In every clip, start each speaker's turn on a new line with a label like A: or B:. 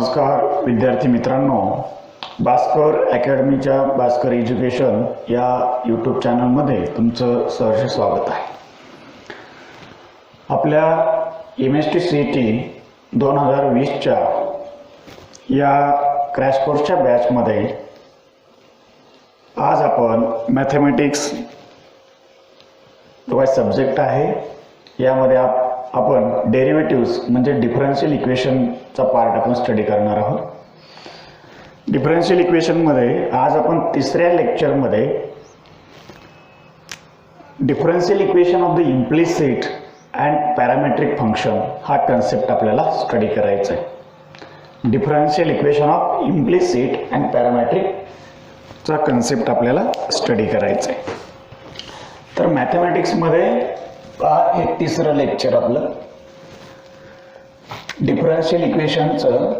A: नमस्कार विद्यार्थी मित्रांनो, भास्कर अकॅडमीच्या भास्कर एज्युकेशन या यूट्यूब चॅनलमध्ये तुमचं सहर्ष स्वागत आहे। आपल्या MST CET 2020च्या या क्रॅश कोर्सच्या बॅचमध्ये आज आपण मॅथमॅटिक्स जो सब्जेक्ट आहे यामध्ये आपण डेरिव्हेटिव्स म्हणजे डिफरन्शियल इक्वेशनचा पार्ट आपण स्टडी करणार आहोत। डिफरन्शियल इक्वेशनमध्ये आज आपण तिसऱ्या लेक्चरमध्ये differential equation of the implicit and parametric function हा कन्सेप्ट आपल्याला स्टडी करायचा आहे। Differential equation of implicit and parametric चा कन्सेप्ट आपल्याला स्टडी करायचा आहे। तर मॅथमॅटिक्समध्ये हे तिसरं लेक्चर आपलं डिफरन्शियल इक्वेशनचं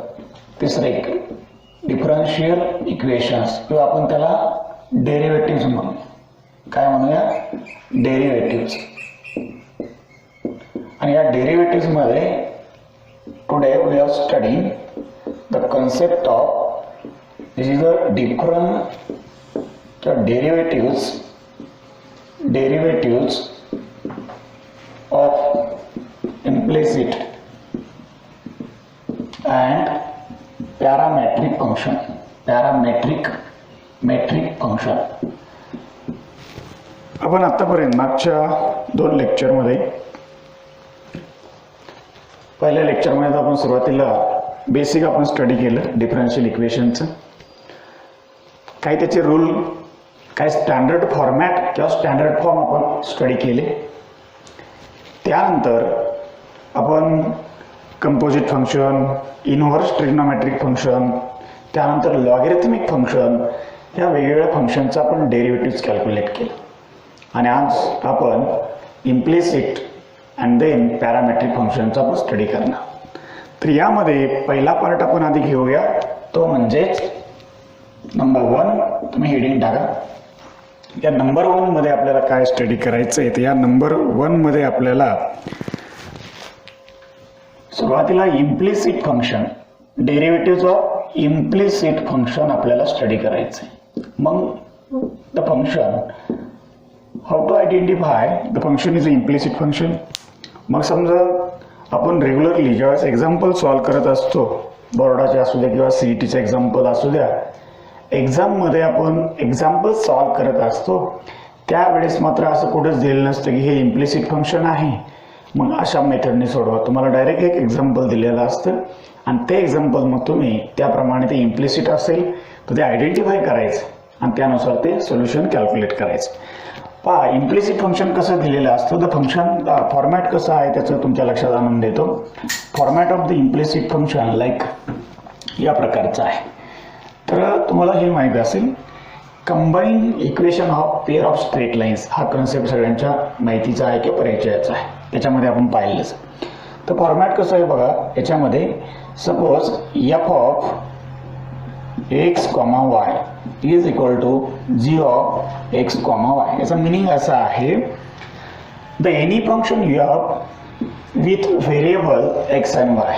A: तिसरं एक डिफरन्शियल इक्वेशन्स किंवा आपण त्याला डेरिव्हेटिव्स म्हणू, काय म्हणूया डेरिव्हेटिव्स। आणि या डेरिव्हेटिव्स मध्ये today we are studying the concept of this is a different derivatives of implicit and parametric function आपण आतापर्यंत मागच्या दोन लेक्चरमध्ये पहिल्या लेक्चरमध्ये आपण सुरुवातीला बेसिक आपण स्टडी केलं डिफरन्शियल इक्वेशनचं, काय त्याचे रूल, काय स्टँडर्ड फॉर्मॅट किंवा स्टँडर्ड फॉर्म आपण स्टडी केले। त्यानंतर आपण composite function, inverse trigonometric function, त्यानंतर लॉगॅरिथमिक फंक्शन या वेगवेगळ्या फंक्शनचा आपण डेरिव्हेटिव्स कॅल्क्युलेट केले। आणि आज आपण इम्प्लिसिट अँड देन पॅरामेट्रिक फंक्शनचा आपण स्टडी करणार। तर यामध्ये पहिला पार्ट आपण आधी घेऊया, तो म्हणजेच नंबर 1। तुम्ही हेडिंग टाका। या नंबर 1 मध्ये आपल्याला काय स्टडी करायचं आहे, तर या नंबर 1 मध्ये आपल्याला सुरुवातीला implicit function, derivatives of implicit function आपल्याला स्टडी करायचं आहे। मग the function, how to identify the function is a implicit function. मग समजा आपण रेग्युलरली ज्यावेळेस एक्झाम्पल सॉल्व करत असतो, बोर्डाचे असू द्या किंवा CETचे एक्झाम्पल असू द्या, एक्झाममध्ये आपण एक्झाम्पल सॉल्व करत असतो त्यावेळेस मात्र असं कुठेच दिलेलं नसतं की हे इम्प्लिसिट फंक्शन आहे, मग अशा मेथडने सोडवा। तुम्हाला डायरेक्ट एक एक्झाम्पल दिलेलं असतं आणि ते एक्झाम्पल मग तुम्ही त्याप्रमाणे ते इम्प्लिसिट असेल तर ते आयडेंटिफाय करायचं आणि त्यानुसार ते सोल्युशन कॅल्क्युलेट करायचं। पहा इम्प्लिसिट फंक्शन कसं दिलेलं असतं, द फंक्शन फॉर्मॅट कसं आहे त्याचं तुमच्या लक्षात आणून देतो। Format of the implicit function like या प्रकारचं आहे। तर तुम्हाला हे माहिती असेल, combine equation of pair of straight lines हा कन्सेप्ट सगळ्यांच्या माहितीचा आहे किंवा परिचयाचा आहे, त्याच्यामध्ये आपण पाहिलंच। तर फॉर्मॅट कसं आहे बघा, याच्यामध्ये suppose f of x, y is equal to g of x, y। याचा मिनिंग असा आहे, the any function f with variable x आणि y,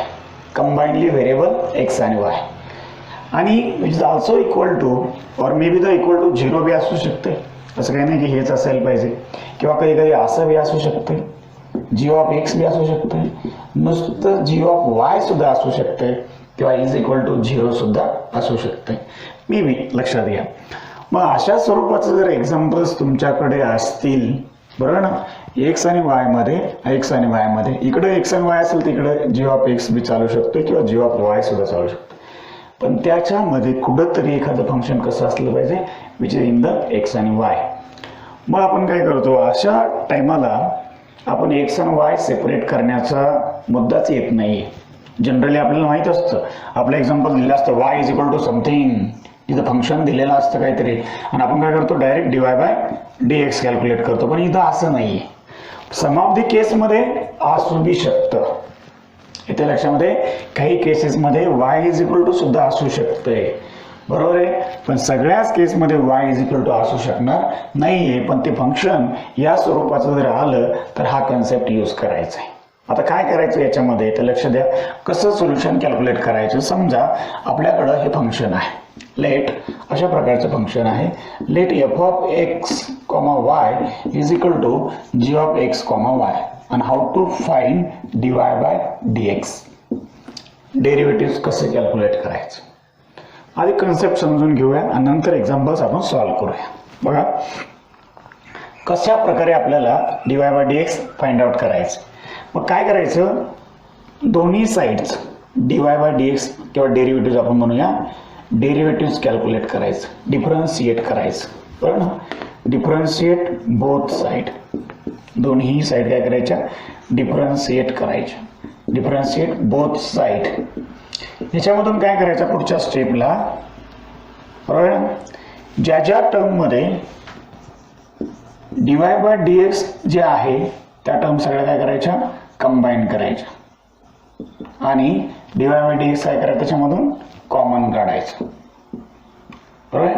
A: कंबाइनली व्हेरिएबल x आणि y, आणि इज ऑल्सो इक्वल टू और may be the equal to 0 be असू शकते। असं काही नाही की हेच असायला पाहिजे, किंवा कधी कधी असं बी असू शकते, g ऑफ x बी असू शकते, नुसतं g ऑफ y सुद्धा असू शकते, किंवा इज इक्वल टू 0 सुद्धा असू शकते, मे बी, लक्षात घ्या। मग अशा स्वरूपाचं जर एक्झाम्पल्स तुमच्याकडे असतील, बरोबर ना, x आणि y मध्ये, इकडे x आणि y असेल तिकडे g ऑफ x बी चालू शकतो किंवा g ऑफ y सुद्धा चालू शकतो, पण त्याच्यामध्ये कुठंतरी एखादं फंक्शन कसं असलं पाहिजे which is in the x आणि y। मग आपण काय करतो, अशा टायमाला आपण x आणि y सेपरेट करण्याचा मुद्दाच येत नाही। जनरली आपल्याला माहित असतं, आपलं एक्झाम्पल दिलेलं असतं y is equal to something, इथं फंक्शन दिलेलं असतं काहीतरी, आणि आपण काय करतो direct dy by dx calculate करतो, पण इथं असं नाहीये। सम ऑफ द केसमध्ये असू बी शकतं, इथे लक्षामध्ये काही केसेसमध्ये y इज इक्वल टू सुद्धा असू शकते, बरोबर आहे, पण सगळ्याच केसमध्ये y इज इक्वल टू असू शकणार नाहीये। पण ते फंक्शन या स्वरूपाचं जर आलं तर हा कन्सेप्ट यूज करायचा आहे। आता काय करायचं याच्यामध्ये तर लक्ष द्या, कसं सोल्युशन कॅल्क्युलेट करायचं. समजा आपल्याकडं हे फंक्शन आहे, लेट अशा प्रकारचं फंक्शन आहे, let f of x comma y is equal to g of x comma y आणि how to find dy by dx. Derivative कसं कॅल्क्युलेट करायचं आधी कन्सेप्ट समजून घेऊया आणि नंतर एक्झाम्पल्स आपण सॉल्व्ह करूया. बघा कशा प्रकारे आपल्याला dy by dx find out करायचं. मग काय करायचं, दोन्ही साइड्स dy बाय dx किंवा डेरिव्हेटिव्ह आपण म्हणूया, डेरिव्हेटिव्ह कॅल्क्युलेट करायचं, डिफरन्शिएट करायचं. बरोबर ना, डिफरन्शिएट बोथ साइड, दोन्ही साइड काय करायच्या डिफरन्शिएट करायच्या, डिफरन्शिएट बोथ साइड. याच्यामधून काय करायचं पुढच्या स्टेपला, बरोबर, ज्या ज्या टर्ममध्ये dy बाय dx जे आहे त्या टर्म सगळ्या काय करायच्या कंबाईन करायच्या आणि dy बाय dx काय करायचं त्याच्यामधून कॉमन काढायचं. बरोबर,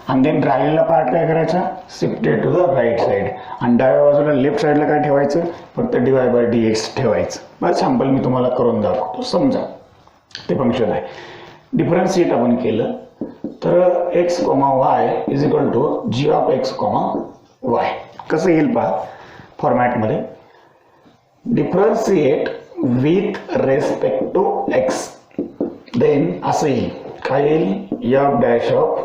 A: आणि देन राहिलेला पार्ट काय करायचा shifted to the right side आणि डाव्या बाजूला लेफ्ट साइडला काय ठेवायचं फक्त dy बाय dx ठेवायचं. बरं, सॅम्पल मी तुम्हाला करून दाखवतो. समजा ते फंक्शन आहे, डिफरन्शिएट आपण केलं तर x comma y is equal to g of x comma y. कसं येईल पहा फॉर्मॅटमध्ये, differentiate with respect to x, then असं येईल, काय येईल f डॅश ऑफ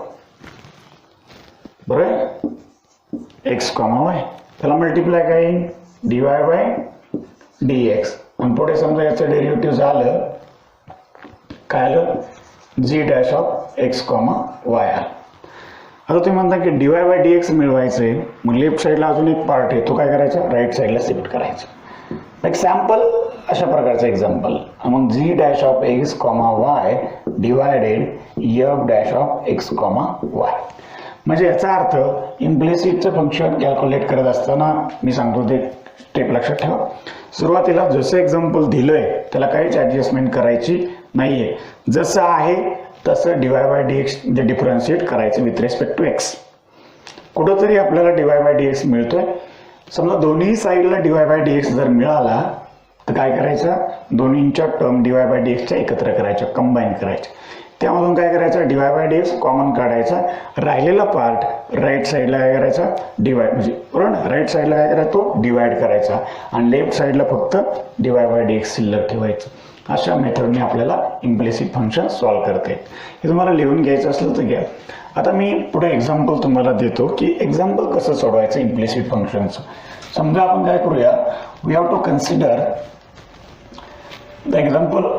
A: बरोबर एक्स कॉमा वाय, त्याला मल्टिप्लाय काय येईल dy बाय dx आणि पुढे समजा याचं डेरिव्हेटिव्ह झालं काय आलं g dash of x comma y आलं. आता तुम्ही म्हणता की dy बाय dx मिळवायचंय, मग लेफ्ट साइडला अजून एक पार्ट आहे तो काय करायचा राईट साइडला शिफ्ट करायचा. एक सॅम्पल अशा प्रकारचं एक्झाम्पल, मग g dash of x comma y divided f dash of x comma y. म्हणजे याचा अर्थ इम्प्लिसिटचं फंक्शन कॅल्क्युलेट करत असताना मी सांगतो ते स्टेप लक्षात ठेवा. सुरुवातीला जसं एक्झाम्पल दिलंय त्याला काहीच ऍडजस्टमेंट करायची नाहीये, जसं आहे तसं dy बाय dx म्हणजे डिफरन्शिएट करायचं विथ रिस्पेक्ट टू x. कुठंतरी आपल्याला dy बाय dx मिळतोय, समजा दोन्ही साईडला dy बाय dx जर मिळाला तर काय करायचं दोन्हींच्या टर्म dy बाय dx एकत्र करायच्या, कंबाईन करायच्या. त्यामधून काय करायचं dy बाय dx कॉमन काढायचा, राहिलेला पार्ट राईट साईडला काय करायचा डिवाइड, म्हणजे बरोबर राईट साईडला काय करायचा तो डिवाइड करायचा आणि लेफ्ट साईडला फक्त dy बाय dx शिल्लक ठेवायचं. अशा मेथडने आपल्याला इम्प्लिसिट फंक्शन सॉल्व्ह करता येईल. हे तुम्हाला लिहून घ्यायचं असलं तर घ्या. आता मी पुढे एक्झाम्पल तुम्हाला देतो की एक्झाम्पल कसं सोडवायचं इम्प्लिसिट फंक्शनचं. समजा आपण काय करूया, we have to consider the example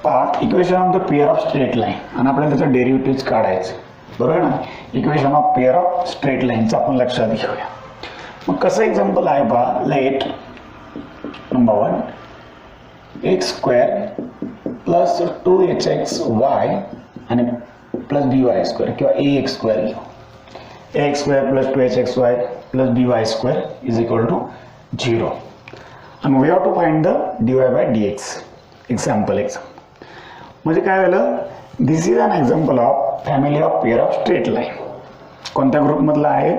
A: part equation of the pair of straight line आणि आपल्याला त्याचं डेरिव्हेटिव्ह काढायचं, बरोबर ना. Equation of pair of straight लाईनचं आपण लक्षात घेऊया. मग कसं एक्झाम्पल आहे पहा, let number 1 x square plus 2hxy आणि प्लस by स्क्वेअर किंवा ax स्क्वेअर घेऊ. ax square plus 2hxy plus by square is equal to 0 आणि we have to find the dy by dx. Example म्हणजे काय झालं, this is an example of family of pair of straight line. कोणत्या ग्रुपमधलं आहे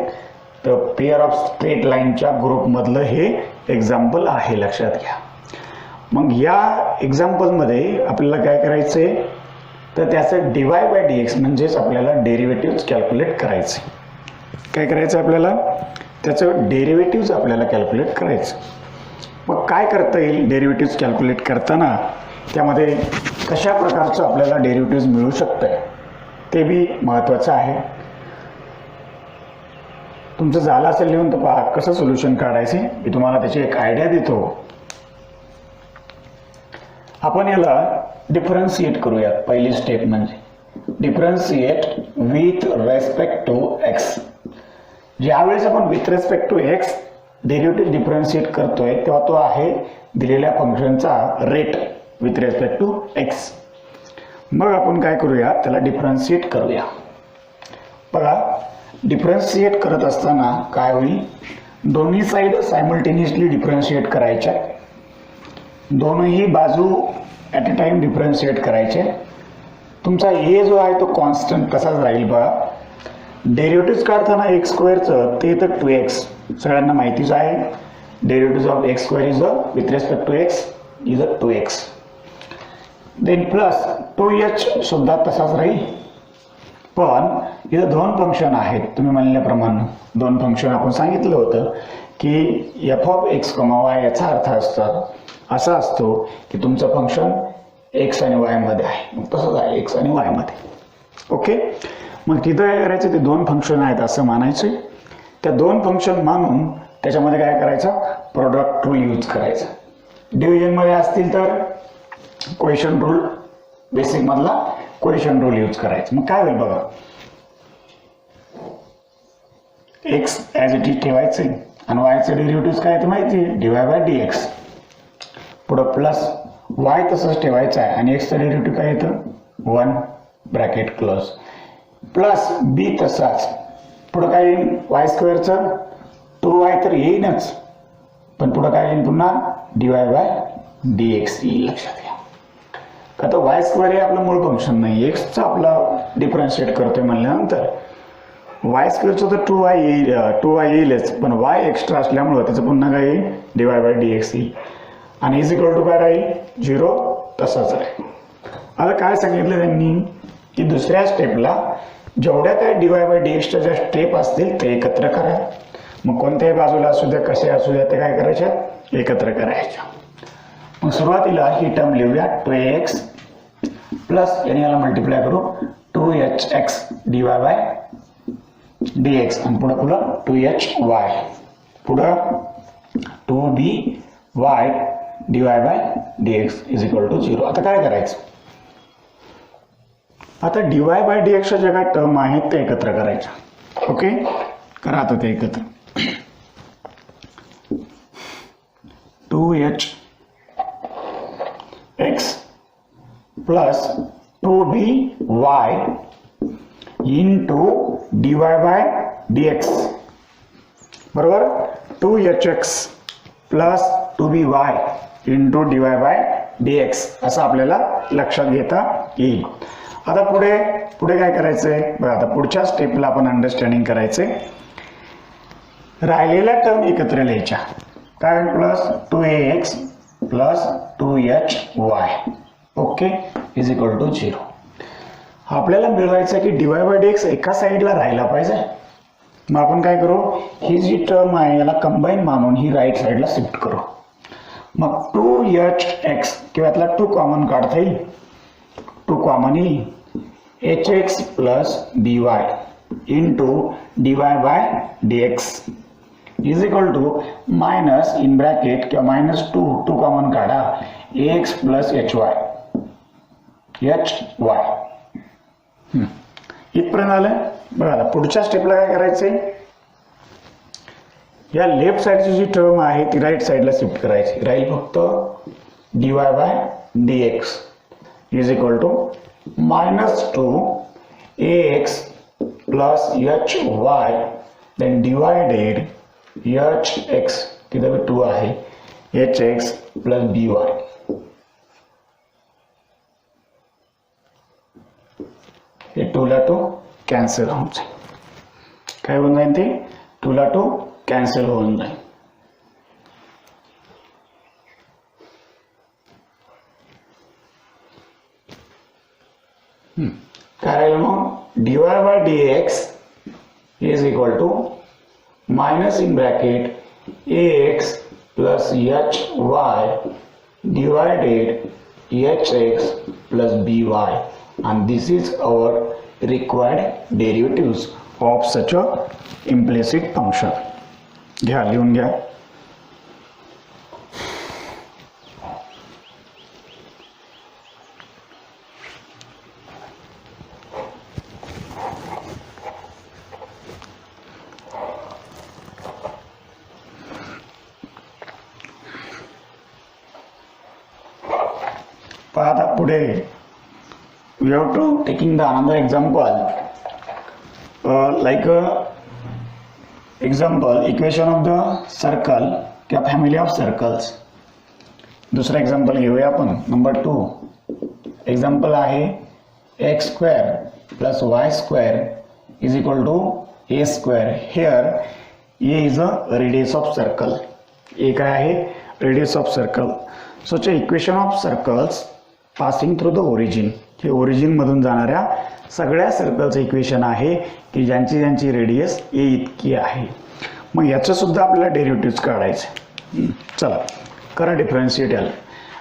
A: तर pair of straight लाईनच्या ग्रुपमधलं हे एक्झाम्पल आहे, लक्षात घ्या. मग या एक्झाम्पलमध्ये आपल्याला काय करायचंय तर त्याचं dy बाय dx म्हणजेच आपल्याला डेरिव्हेटिव्ह कॅल्क्युलेट करायचे. काय करायचं आपल्याला त्याचं डेरिव्हेटिव्ह आपल्याला कॅल्क्युलेट करायचं. मग काय करता येईल डेरिव्हेटिव्ह कॅल्क्युलेट करताना, त्यामध्ये कशा प्रकारचं आपल्याला डेरिव्हेटिव्ह मिळू शकतंय ते बी महत्त्वाचं आहे. तुमचं झालं असेल लिहून तर पहा कसं सोल्युशन काढायचे, मी तुम्हाला त्याची एक आयडिया देतो. आपण याला डिफरन्शिएट करूयात. पहिली स्टेप म्हणजे differentiate with respect to x. ज्यावेळेस आपण with respect to x derivative differentiate करतोय तेव्हा तो आहे दिलेल्या फंक्शनचा rate with respect to x. मग आपण काय करूया त्याला डिफरन्शिएट करूया. बघा डिफरन्शिएट करत असताना काय होईल, दोन्ही साईड सायमल्टेनियसली डिफरन्शिएट करायच्या, दोनही बाजू ॲट अ टाइम डिफरन्शिएट करायचे. तुमचा ए जो आहे तो कॉन्स्टंट कसाच राहील बघा. डेरिव्हेटिव्ह काढताना एक्स स्क्वेअरचं ते तर 2x सगळ्यांना माहितीच आहे. Derivative of x square is with respect to x इथं 2x. देन प्लस 2h सुद्धा तसाच राहील, पण इथं दोन फंक्शन आहेत. तुम्ही म्हणल्याप्रमाणे दोन फंक्शन आपण सांगितलं होतं की f(x, y) याचा अर्थ असा असतो की तुमचं फंक्शन x आणि y मध्ये आहे. मग तसंच आहे x आणि y मध्ये. ओके, मग तिथं काय करायचं, ते दोन फंक्शन आहेत असं मानायचे. त्या दोन फंक्शन मानून त्याच्यामध्ये काय करायचं, प्रोडक्ट रूल यूज करायचा. डिव्हिजन मध्ये असतील तर क्वेशन रूल, बेसिक मधला क्वेशन रूल यूज करायचा. मग काय होईल बघा, x ॲज इट इज ठेवायचे आणि y चे डेरिव्हेटिव्ह काय ते माहिती आहे, dy/dx. पुढं प्लस y तसंच ठेवायचं आहे आणि x चं डेरिव्हेटिव्ह काय येतं, 1 ब्रॅकेट क्लोज, प्लस b तसाच. पुढं काय येईल, y² 2y तर येईनच, पण पुढं काय येईल पुन्हा dy/dx येईल. लक्षात घ्या, का तर y² हे आपलं मूळ फंक्शन नाही, x चा आपला डिफरन्शिएट करतोय म्हणल्यानंतर y² तर 2y येईलच, पण y एक्स्ट्रा असल्यामुळं त्याचं पुन्हा काय येईल, dy/dx येईल आणि इज इक्वल टू काय राहील, 0 तसाच राहील. आता काय सांगितलं त्यांनी की दुसऱ्या स्टेपला जेवढ्या काय dy/dxच्या ज्या स्टेप असतील ते एकत्र करा. मग कोणत्याही बाजूला असू द्या, कसे असू द्या, ते काय करायच्या, एकत्र करायच्या. मग सुरुवातीला ही टर्म लिहूया, 2ax प्लस याने याला मल्टिप्लाय करू 2hx dy/dx आणि पुढं 2hy, पुढं 2by dy/dx is equal to 0. आता काय करायचं, आता dy/dxच्या ज्या काय टर्म आहेत ते एकत्र करायच्या. ओके, करा आता ते एकत्र. 2hx plus 2by into dy/dx बरोबर 2hx plus 2by into dy/dx असं आपल्याला लक्षात घेता येईल. आता पुढे काय करायचंय बघा, आता पुढच्या स्टेपला आपण अंडरस्टँडिंग करायचंय. राहिलेल्या टर्म एकत्र लिहायच्या, काय, plus 2ax plus 2hy okay is equal to 0. आपल्याला मिळवायचं की dy/dx एका साईडला राहायला पाहिजे. मग आपण काय करू, ही जी टर्म आहे याला कंबाईन मानून ही राईट साईडला शिफ्ट करू. मग 2hx किंवा यातला 2 कॉमन काढता येईल, 2 कॉमन येईल, hx plus by into dy/dx is equal to minus in bracket किंवा -2 कॉमन काढा, ax प्लस hy इथपर्यंत आलं. बघा आता पुढच्या स्टेपला काय करायचंय, या लेफ्ट साईडची जी टर्म आहे ती राईट साईडला शिफ्ट करायची. राहील फक्त dy/dx is equal to -2 ax plus hy then divided hx तिथे 2 आहे hx प्लस by. हे 2 ला 2 कॅन्सल होऊन जाईल. काय होऊन जाईल, ते 2 ला 2 कॅन्सल होऊन जाईल. काय राहील मग, dy/dx is equal to minus in bracket ax plus hy divided hx plus by. And this is our required derivatives of such a implicit function. घ्या, लिहून घ्या. आता पुढे we have to taking the another example like example equation of the circle किंवा family of circles. दुसरा example घेऊया आपण. Number 2 example आहे x square plus y square is equal to a square. Here a is a radius of circle. a काय आहे, radius of circle. Such equation of circles passing through the origin, हे ओरिजिनमधून जाणाऱ्या सगळ्या सर्कलचं equation आहे की ज्यांची रेडियस ए इतकी आहे. मग याचंसुद्धा आपल्याला डेरिव्हेटिव्ह काढायचं. चला करा डिफरन्शिएट याला.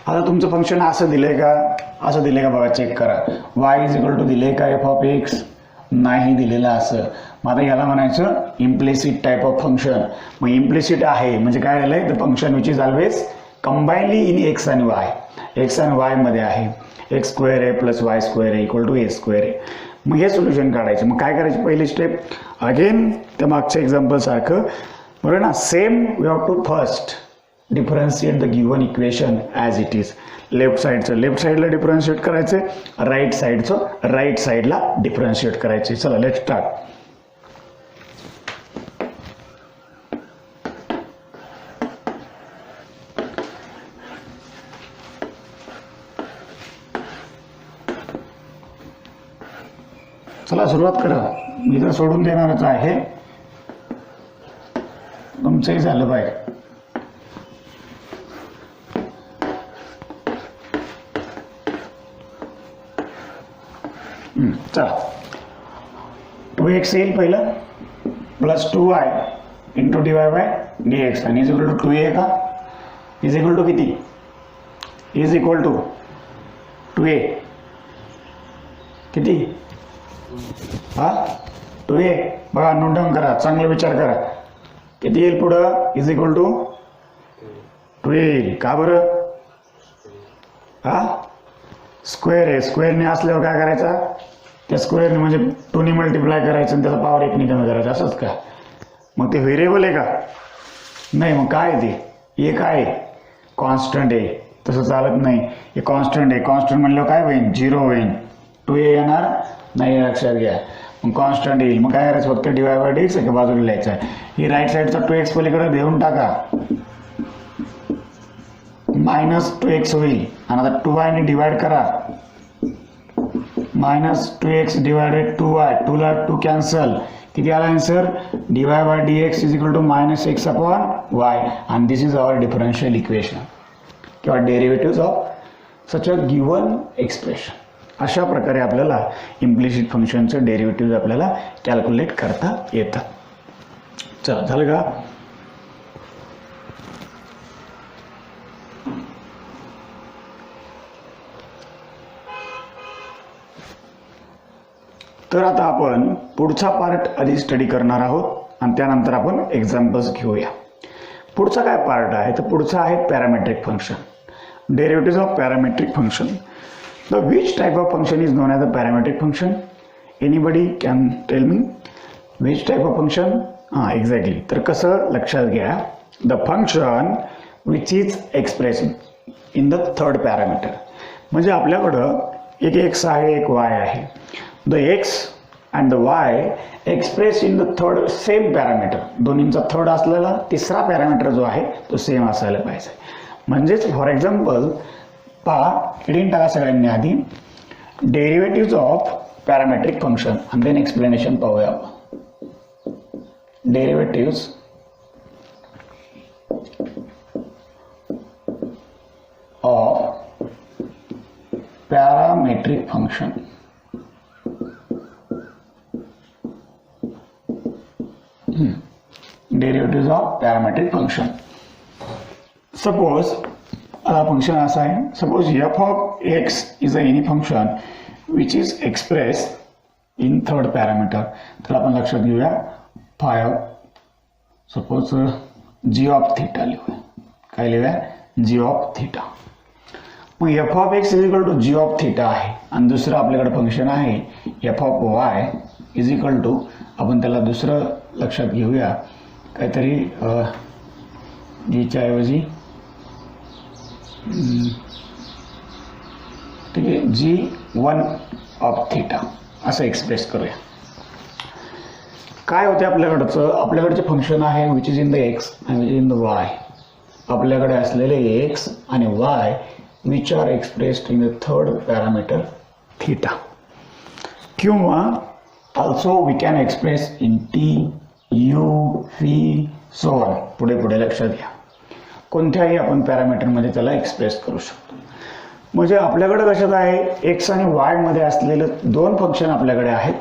A: आता तुमचं फंक्शन असं दिलं आहे का, असं दिलं आहे का बघा, चेक करा. वाय इज इक्वल टू दिलं आहे का एफ ऑफ एक्स, नाही दिलेलं असं. मग आता याला म्हणायचं इम्प्लिसिट टाईप ऑफ फंक्शन. मग इम्प्लिसिट आहे म्हणजे काय झालं आहे, the function which is always combinedly in x आणि वाय, एक्स आणि वाय मध्ये आहे. एक्स स्क्वेअर आहे प्लस वाय स्क्वेअर आहे इक्वल टू ए स्क्वेअर आहे. मग हे सोल्युशन काढायचं. मग काय करायचं, पहिली स्टेप अगेन त्या मागच्या एक्झाम्पल सारखं बरोबर ना, same we have to first differentiate the given equation as it is. Left साईडला डिफरन्शिएट करायचं, राईट साईडला डिफरन्शिएट करायचे. चला लेट स्टार्ट. चला सुरुवात करा. मी तर सोडून देणारच आहे, तुमचंही झालं पाहिजे. चला 2x येईल पहिलं plus 2y into dy by dx आणि इज इक्वल टू 2a का, इज इक्वल टू किती, इज इक्वल टू 2a किती, हा 2a. बघा नोट डाऊन करा, चांगला विचार करा. किती येईल पुढं, इज इक्वल टू 2a येईल. का बरं, हा स्क्वेअर आहे, स्क्वेअरने असल्यावर काय करायचा, त्या स्क्वेअरने म्हणजे 2ने मल्टिप्लाय करायचं आणि त्याचा पॉवर 1ने कमी करायचा, असंच का. मग ते व्हेरिएबल आहे का, नाही. मग काय आहे ते, हे काय आहे, कॉन्स्टंट आहे. तसं चालत नाही, हे कॉन्स्टंट आहे. कॉन्स्टंट म्हणल्यावर काय होईल, 0 होईल. 2a येणार नाही, लक्षात घ्या. मग कॉन्स्टंट येईल. मग काय करायचं, फक्त डिवाय बाय डीएक्स एका बाजूला लिहायचं आहे. ही राईट साईडचा 2x पलीकडे देऊन टाका, मायनस 2x होईल. आणि आता 2y ने डिवाइड करा, मायनस 2x डिवायडेड 2y, 2 ला 2 कॅन्सल. किती आला answer, dy by dx is equal to minus x upon y. आणि this is our differential equation किंवा derivative of such a given expression. अशा प्रकारे आपल्याला इम्प्लिसिट फंक्शनचं डेरिव्हेटिव्ह आपल्याला कॅल्क्युलेट करता येतात. चला झालं का. तर आता आपण पुढचा पार्ट आधी स्टडी करणार आहोत आणि त्यानंतर आपण एक्झाम्पल्स घेऊया. पुढचा काय पार्ट आहे, तर पुढचा आहे parametric function, derivative of parametric function. The which type of function is non as a parametric function, anybody can tell me which type of function. हां एक्झॅक्टली. तर कसं, लक्षात घ्या, the function which is express in the third parameter. म्हणजे आपल्याकडं एक x आहे, एक वाय आहे. The x and the y expressed in the third same parameter. दोन्हींचा थर्ड असलेला तिसरा पॅरामीटर जो आहे तो सेम असायला पाहिजे. म्हणजेच फॉर एक्झाम्पल पहा, हेडिंग टाका सगळ्यांनी आधी, डेरिव्हेटिव्ह ऑफ पॅरामेट्रिक फंक्शन आणि देन एक्सप्लेनेशन पाहूया. Derivative of parametric function. Derivative of parametric function. Suppose function असा आहे, suppose f of x is a any function which is express in third parameter. तर आपण लक्षात घेऊया, phi suppose g of theta लिहूया. काय लिहूया, जी ऑफ थिटा. मग f of x is equal to g of theta आहे आणि दुसरं आपल्याकडे फंक्शन आहे F of y is equal to, आपण त्याला दुसरं लक्षात घेऊया काहीतरी, जीच्या ऐवजी ठीक आहे, G1 ऑफ थिटा असं एक्सप्रेस करूया. काय होते आपल्याकडचे फंक्शन आहे which is in the x आणि which is in the y. आपल्याकडे असलेले एक्स आणि y which are expressed in the third parameter theta. किंवा also we can express in t, u, v, so on. पुढे पुढे लक्षात घ्या. कोणत्याही आपण पॅरामीटरमध्ये त्याला एक्सप्रेस करू शकतो. म्हणजे आपल्याकडे कशात आहे, एक्स आणि वाय मध्ये असलेलं दोन फंक्शन आपल्याकडे आहेत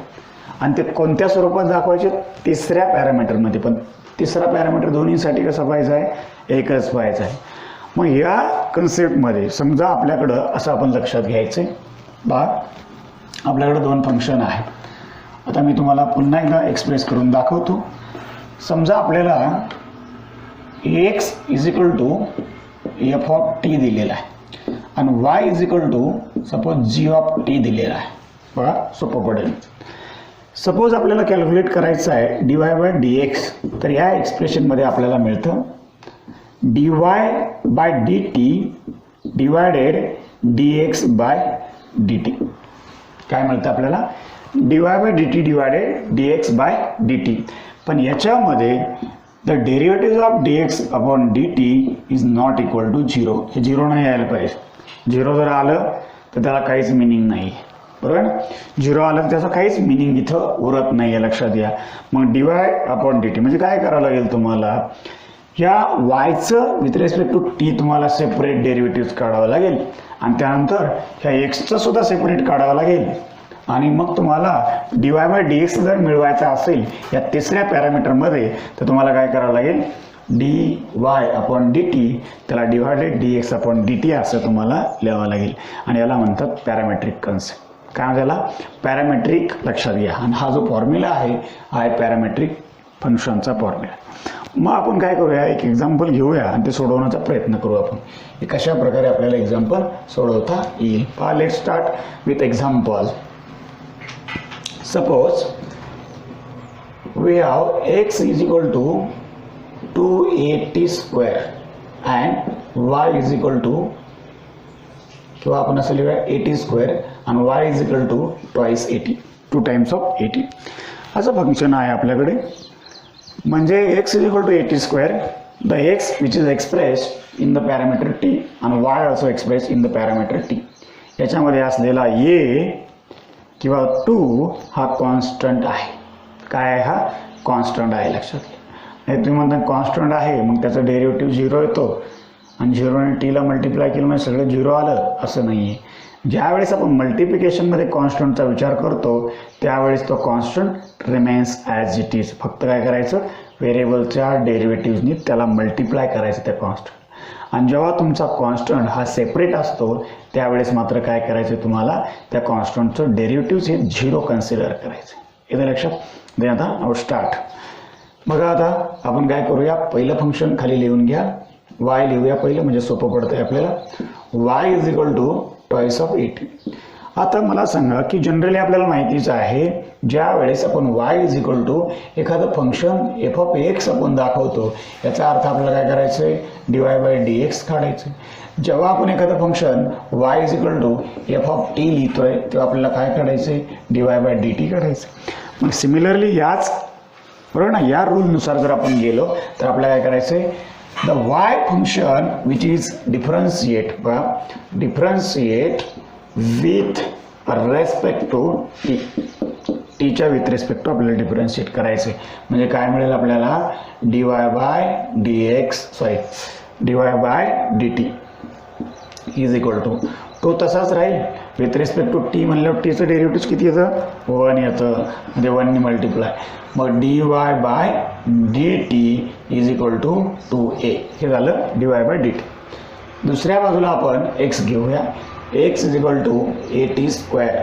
A: आणि ते कोणत्या स्वरूपात दाखवायचे, तिसऱ्या पॅरामीटरमध्ये. पण तिसरा पॅरामीटर दोन्हीसाठी कसा पाहिजे आहे, एकच पाहिजे आहे. मग या कन्सेप्टमध्ये समजा आपल्याकडं असं आपण लक्षात घ्यायचं आहे, बा आपल्याकडे दोन फंक्शन आहेत. आता मी तुम्हाला पुन्हा एकदा एक्सप्रेस करून दाखवतो. समजा आपल्याला x is equal to f of t दिलेला आहे आणि y is equal to suppose g of t दिलेला आहे. बघा सोपं पडेल. सपोज आपल्याला कॅल्क्युलेट करायचं आहे d y by d x, तर या एक्सप्रेशनमध्ये आपल्याला मिळतं d y by d t divided d x by d t. काय मिळतं आपल्याला, d y by d t divided d x by d t. पण याच्यामध्ये the derivative of d x upon d t is not equal to zero. हे zero नाही यायला पाहिजे. Zero जर आलं तर त्याला काहीच मिनिंग नाही, बरोबर. झिरो आलं तर त्याचं काहीच मिनिंग इथं उरत नाही आहे, लक्षात घ्या. मग d y upon d T म्हणजे काय करावं लागेल तुम्हाला, या वायचं विथ रिस्पेक्ट टू टी तुम्हाला सेपरेट डेरिव्हेटिव्ह काढावं लागेल आणि त्यानंतर ह्या एक्सचं सुद्धा सेपरेट काढावं लागेल आणि मग तुम्हाला D y by d x जर मिळवायचा असेल या तिसऱ्या पॅरामीटरमध्ये तर तुम्हाला काय करावं लागेल, d y upon d t त्याला divided d x upon d t असं तुम्हाला लिहावं लागेल आणि याला म्हणतात पॅरामेट्रिक कन्सेप्ट. काय म्हणजे याला पॅरामेट्रिक, लक्षात घ्या. आणि हा जो फॉर्म्युला आहे हा आहे पॅरामेट्रिक फंक्शनचा फॉर्म्युला. मग आपण काय करूया, एक एक्झाम्पल घेऊया आणि ते सोडवण्याचा प्रयत्न करू आपण. हे कशा प्रकारे आपल्याला एक्झाम्पल सोडवता येईल. पहा, let start with example. Suppose we have x is equal to 2at square and y is equal to, किंवा आपण असं लिहूया 80 स्क्वेअर आणि y is equal to twice 80, 2 times of 80 असं फंक्शन आहे आपल्याकडे. म्हणजे x is equal to 80 square, the x which is expressed in the parameter t and y also expressed in the parameter t. याच्यामध्ये असलेला a किंवा 2 हा constant आहे. काय आहे, हा कॉन्स्टंट आहे, लक्षात घ्या. तुम्ही म्हणता कॉन्स्टंट आहे मग त्याचा डेरिव्हेटिव्ह झिरो येतो आणि झिरोने टीला मल्टिप्लाय केलं म्हणजे सगळं झिरो आलं, असं नाही आहे. ज्यावेळेस आपण मल्टिप्लिकेशनमध्ये कॉन्स्टंटचा विचार करतो त्यावेळेस तो constant remains as it is. फक्त काय करायचं, व्हेरिएबलच्या डेरिव्हेटिव्हनी त्याला मल्टिप्लाय करायचं त्या कॉन्स्टंट. आणि जेव्हा तुमचा कॉन्स्टंट हा सेपरेट असतो त्यावेळेस मात्र काय करायचं, तुम्हाला त्या कॉन्स्टंटचं डेरिव्हेटिव्ह हे झिरो कन्सिडर करायचं. येतं लक्षात. दे आता आउट स्टार्ट. बघा आता आपण काय करूया, पहिलं फंक्शन खाली लिहून घ्या, वाय लिहूया पहिलं म्हणजे सोपं पडतंय आपल्याला. Y is equal to twice of 80. आता मला सांगा की जनरली आपल्याला माहितीच आहे ज्या वेळेस आपण y इज इक्वल टू एखादं फंक्शन एफ ऑफ एक्स आपण दाखवतो याचा अर्थ आपल्याला काय करायचं आहे, d y by d x काढायचं. जेव्हा आपण एखादं function y is equal to f of t लिहितोय तेव्हा आपल्याला काय काढायचं आहे, d y by d t काढायचं. मग सिमिलरली याच बरोबर ना, या रूलनुसार जर आपण गेलो तर आपल्याला काय करायचं आहे, the y function which is differentiate with respect to t. टीच्या विथ रेस्पेक्ट टू आपल्याला डिफरन्शिएट करायचे. म्हणजे काय मिळेल आपल्याला, d y by d x d y by d t is equal to तो तसाच राहील विथ रिस्पेक्ट टू टी. म्हणल्यावर टीचं डेरिव्हेटिव्ह किती येतं, 1 येतं, म्हणजे 1ने मल्टिप्लाय. मग d y by d t is equal to 2a. हे झालं d y by d t. दुसऱ्या बाजूला आपण एक्स घेऊया. x is equal to 80 square.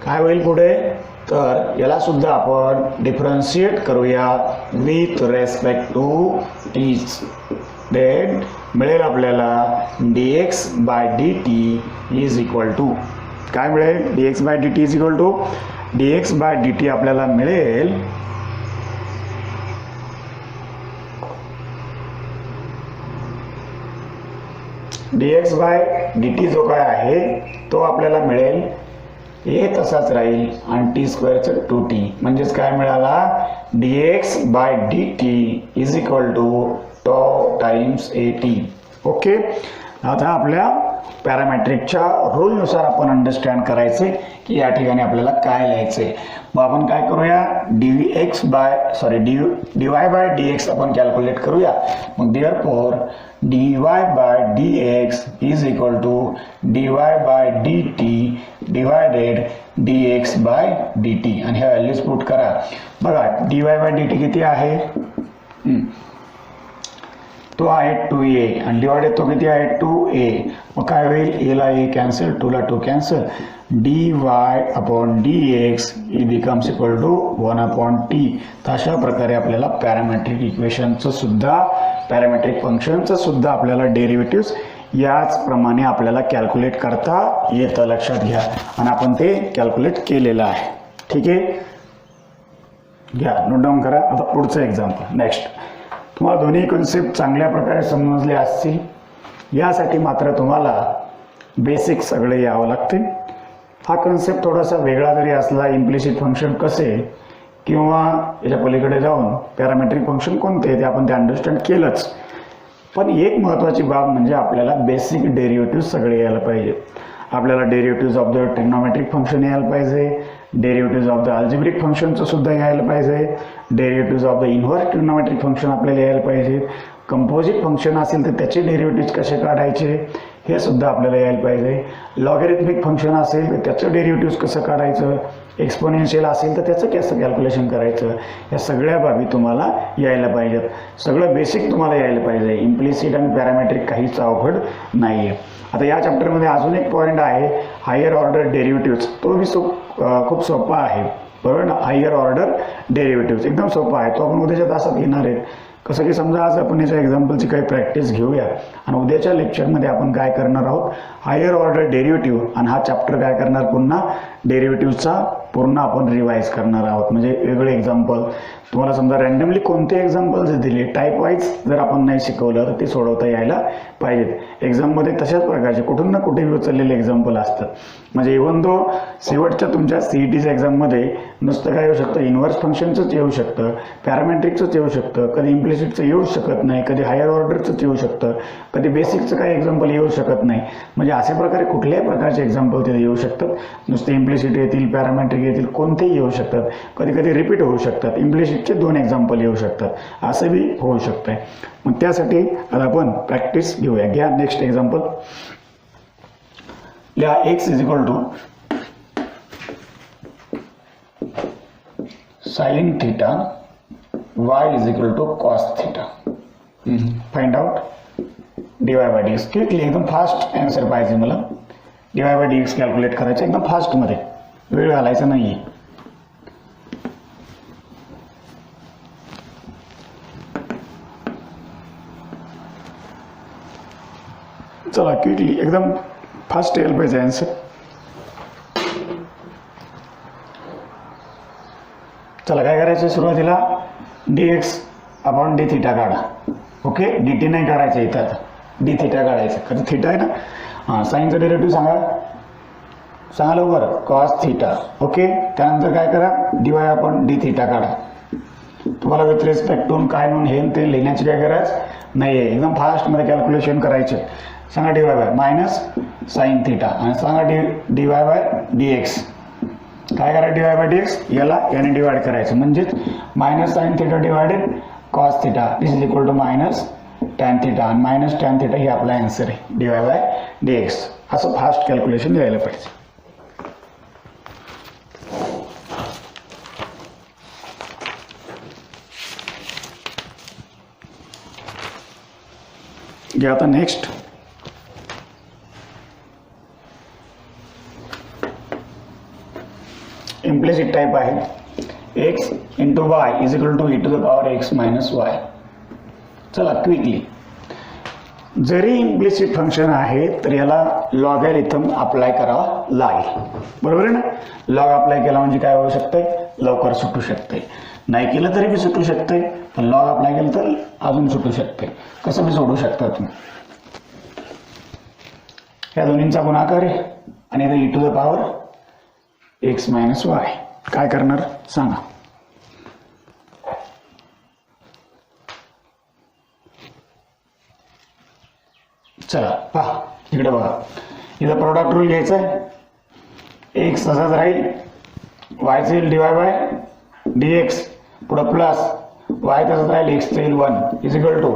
A: काय होईल पुढे, तर याला सुद्धा आपण डिफरन्शिएट करूया with respect to t. Then मिळेल आपल्याला dx by dt is equal to काय मिळेल, dx by dt is equal to dx by dt आपल्याला मिळेल dx बाय dt जो काय आहे तो आपल्याला मिळेल हे तसाच राहील आणि टी स्क्वेअरचं 2t. म्हणजेच काय मिळाला, dx by dt is equal to tau times at. Okay. आता आपल्या पॅरामेट्रिकच्या रूलनुसार आपण अंडरस्टँड करायचे की या ठिकाणी आपल्याला काय लिहायचंय. मग आपण काय करूया, dy बाय dx आपण कॅल्क्युलेट करूया. मग therefore dy by dx is equal to dy by dt divided dx by dt आणि ह्या व्हॅल्यूज पुट करा. बघा dy बाय dt किती आहे, तो आहे 2a आणि डिवाइडेड तो किती आहे 2a. मग काय होईल, a ला a कॅन्सल, 2 ला 2 cancel, dy upon dx becomes equal to 1 upon t. तर अशा प्रकारे आपल्याला पॅरामेट्रिक इक्वेशनचं सुद्धा, पॅरामेट्रिक फंक्शनचं सुद्धा आपल्याला डेरिव्हेटिव्ह याचप्रमाणे आपल्याला कॅल्क्युलेट करता येतं, लक्षात घ्या. आणि आपण ते कॅल्क्युलेट केलेलं आहे. ठीक आहे, घ्या नोट डाऊन करा. आता पुढचं एक्झाम्पल नेक्स्ट. तुम्हाला दोन्ही कन्सेप्ट चांगल्या प्रकारे समजले असतील, यासाठी मात्र तुम्हाला बेसिक सगळे यावं लागते. हा कन्सेप्ट थोडासा वेगळा जरी असला, इम्प्लिसिट फंक्शन कसे किंवा याच्या पलीकडे जाऊन पॅरामेट्रिक फंक्शन कोणते ते आपण ते अंडरस्टँड केलंच. पण एक महत्त्वाची बाब म्हणजे आपल्याला बेसिक डेरिव्हेटिव्ह सगळे यायला पाहिजे. आपल्याला derivative of the trigonometric function यायला पाहिजे, डेरिव्हेटिव्ह ऑफ द अल्जेब्रिक फंक्शनचं सुद्धा यायला पाहिजे, derivative of the inverse trigonometric function आपल्याला यायला पाहिजे, कंपोजिट फंक्शन असेल तर त्याचे डेरिव्हेटिव्ह कसे काढायचे हे सुद्धा आपल्याला यायला पाहिजे, लॉगॅरिथमिक फंक्शन असेल तर त्याचं डेरिव्हेटिव्ह कसं काढायचं, एक्सपोनेन्शियल असेल तर त्याचं कसं कॅल्क्युलेशन करायचं, या सगळ्या बाबी तुम्हाला यायला पाहिजेत. सगळं बेसिक तुम्हाला यायला पाहिजे. इम्प्लिसिट आणि पॅरामेट्रिक काहीच अवघड नाही आहे. आता या चॅप्टरमध्ये अजून एक पॉईंट आहे, हायर ऑर्डर डेरिव्हेटिव्ह. तो बी खूप सोपा आहे, बरोबर ना. हायर ऑर्डर डेरिव्हेटिव्ह एकदम सोपा आहे, तो आपण उद्याच्या तासात घेणार आहे. कसं की समजा आज आपण याच्या एक्झाम्पलची काही प्रॅक्टिस घेऊया आणि उद्याच्या लेक्चरमध्ये आपण काय करणार आहोत, हायर ऑर्डर डेरिव्हेटिव्ह. आणि हा चॅप्टर काय करणार, पुन्हा डेरिव्हेटिव्हचा पूर्ण आपण रिवाईज करणार आहोत. म्हणजे वेगळे एक्झाम्पल तुम्हाला समजा रॅन्डमली कोणते एक्झाम्पल जर दिले, टाईप वाईज जर आपण नाही शिकवलं तर ते सोडवता यायला पाहिजेत. एक्झाममध्ये तशाच प्रकारचे कुठून ना कुठे उचललेले एक्झाम्पल असतात. म्हणजे इव्हन दो शेवटच्या तुमच्या सीईटीच्या एक्झाममध्ये नुसतं काय येऊ शकतं, इन्व्हर्स फंक्शनचंच येऊ शकतं, पॅरामेट्रिकचंच येऊ शकतं, कधी इम्प्लिसिटचं येऊ शकत नाही, कधी हायर ऑर्डरचंच येऊ शकतं, कधी बेसिकचं काही एक्झाम्पल येऊ शकत नाही. म्हणजे अशा प्रकारे कुठल्याही प्रकारचे एक्झाम्पल तिथे येऊ शकतात. नुसते इम्प्लिसिट येतील, पॅरामेट्रिक येतील, कोणतेही येऊ शकतात. कधी कधी रिपीट होऊ शकतात, इम्प्लिसिटचे 2 एक्झाम्पल येऊ शकतात, असं बी होऊ शकतंय. मग त्यासाठी आता आपण प्रॅक्टिस घेऊया. घ्या नेक्स्ट एक्झाम्पल. लिहा x is equal to sine theta, y is equal to cos theta. Find out dy by dx. Quickly एकदम फास्ट आन्सर पाहिजे मला. dy बाय dx कॅल्क्युलेट करायचं एकदम फास्टमध्ये, वेळ घालायचा नाही. चला क्विकली एकदम फास्ट यायला पाहिजे आन्सर. चला काय करायचं, सुरुवातीला dx अपॉन d थिटा काढा. ओके, dt नाही काढायचं इथं, d थिटा काढायचं, कारण थिटा आहे ना. हां, साईनचं डेरिव्हेटिव्ह सांगा लवकर, कॉस थिटा. ओके, त्यानंतर काय करा, dy अपॉन d थिटा काढा. तुम्हाला विथ रिस्पेक्ट टू काय म्हणून हे ते लिहिण्याची काय गरज नाही आहे, एकदम फास्टमध्ये कॅल्क्युलेशन करायचे. सांगा dy bye minus sine theta आणि सांगा dy बाय dx. काय करा, dy बाय dx याला याने डिवाइड करायचं, म्हणजेच minus sine theta divided cos theta this is equal to minus tan theta आणि मायनस टॅन थिटा हे आपला आन्सर आहे, dy बाय dx. असं फास्ट कॅल्क्युलेशन यायला पाहिजे. घ्या आता नेक्स्ट. इम्प्लिसिट टाइप आहे, x into y is equal to e to the power x minus y. चला क्विकली, जरी इम्प्लिसिट फंक्शन आहे तर याला लॉगॅरिथम अप्लाय करावा लागेल, बरोबर आहे ना. लॉग अप्लाय केला म्हणजे काय होऊ शकतंय, लवकर सुटू शकते. नाही केलं तरी बी सुटू शकते, पण लॉग अप्लाय केलं तर अजून सुटू शकते. कसं बी सोडू शकता तुम्ही. या दोन्हींचा गुणाकार आहे आणि आता e to the power x minus y. काय करणार सांगा. चला पहा, इकडे बघा, इथं प्रोडक्ट रूल घ्यायचा आहे, एक्स तसाच राहील, वायचं येईल dy बाय dx, पुढं प्लस वाय तसंच राहील, एक्स येईल 1 is equal to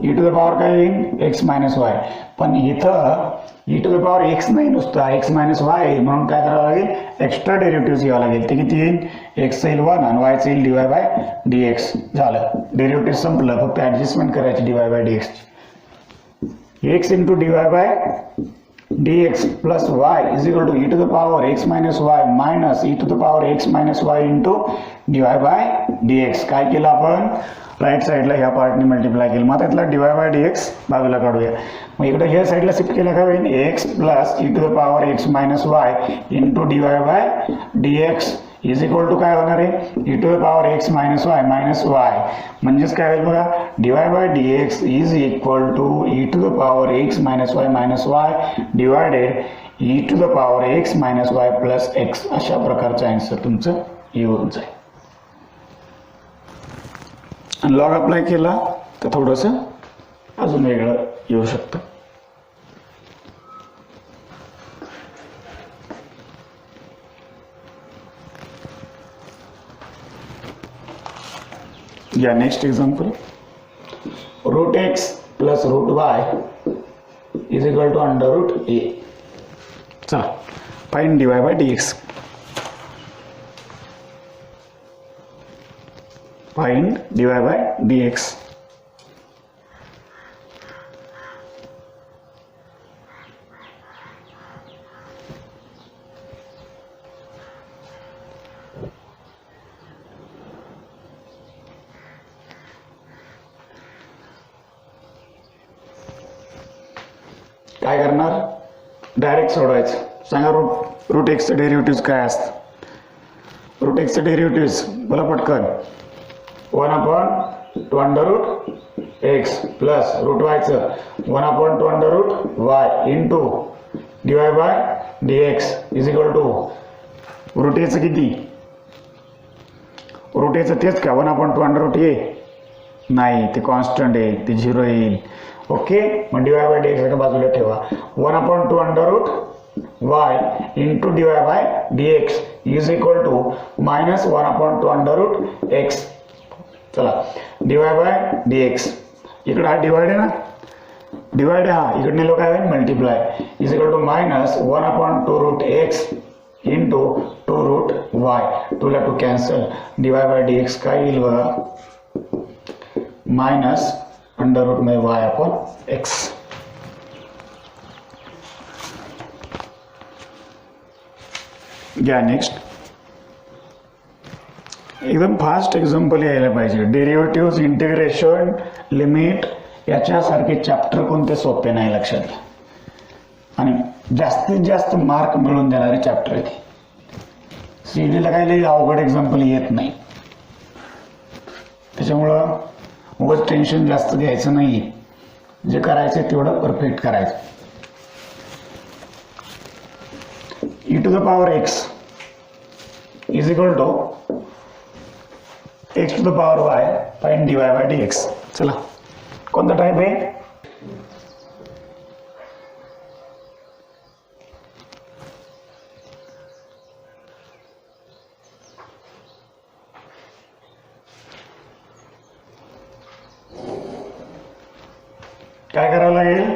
A: e to the power काय येईल एक्स मायनस वाय. पण इथं e to the power x नाही, नुसतं एक्स मायनस वाय आहे, म्हणून काय करावं लागेल, एक्स्ट्रा डेरिव्हेटिव्ह घ्यावं लागेल. ते किती येईल, एक्स येईल 1 आणि वायचं येईल dy बाय dx. झालं, डेरिव्हेटिव्ह संपलं, फक्त ऍडजस्टमेंट करायची dy by dx. X into dy by dx plus y is equal to e to the power x minus y minus e to the power x minus y into dy by dx. काय केलं आपण, right साईडला ह्या पार्टने multiply केलं, मग त्यातला dy by dx बाजूला काढूया. मग इकडे ह्या साईडला शिफ्ट केलं काय होईल, x plus e to the power x minus y into dy by dx is equal to काय होणार आहे, e to the power x minus y minus y. म्हणजेच काय होईल बघा, dy by dx is equal to e to the power x minus y minus y divided e to the power x minus y plus x. अशा प्रकारचं answer तुमचं येऊन जाईल. आणि लॉग अप्लाय केला तर थोडंसं अजून वेगळं येऊ शकतं. या next example, root x plus root y is equal to under root a. चला find dy by dx. Find dy by dx. काय करणार, डायरेक्ट सोडवायचं. सांगा रूट एक्सचं डेरिव्हेटिव्ह काय असतं. रूट एक्सचं डेरिव्हेटिव्ह बोला पटकन, 1/2 under root x plus root वायचं 1/2 under root y into dy by dx is equal to root एचं किती, रूट एचं तेच का 1/2 अंडर रूट ए, नाही ते कॉन्स्टंट आहे, ते 0 येईल. ओके, मग dy बाय dx एका बाजूला ठेवा, 1/2 under root y into dy by dx is equal to minus 1/2 under root x. चला dy बाय dx, इकडे हा डिवाइड आहे ना, डिवाइड हा इकडे लोक आहे multiply is equal to minus 1/2 root x into 2 root y. 2 ला 2 कॅन्सल, dy बाय dx काय येईल बघा, मायनस अंडर रूट में y अपॉन x. घ्या नेक्स्ट, एकदम फास्ट एक्झाम्पल यायला पाहिजे. डेरिव्हेटिव्ह, इंटिग्रेशन, लिमिट याच्यासारखे चॅप्टर कोणते सोपे नाही लक्षात घ्या, आणि जास्तीत जास्त मार्क मिळवून देणारे चॅप्टर आहे. सीईटीला काही अवघड एक्झाम्पल येत नाही, त्याच्यामुळं उगाच टेन्शन जास्त घ्यायचं नाही, जे करायचं तेवढं परफेक्ट करायचं. e to the power x is equal to x to the power y find dy by dx. चला कोणता टाइप आहे, काय करावं लागेल,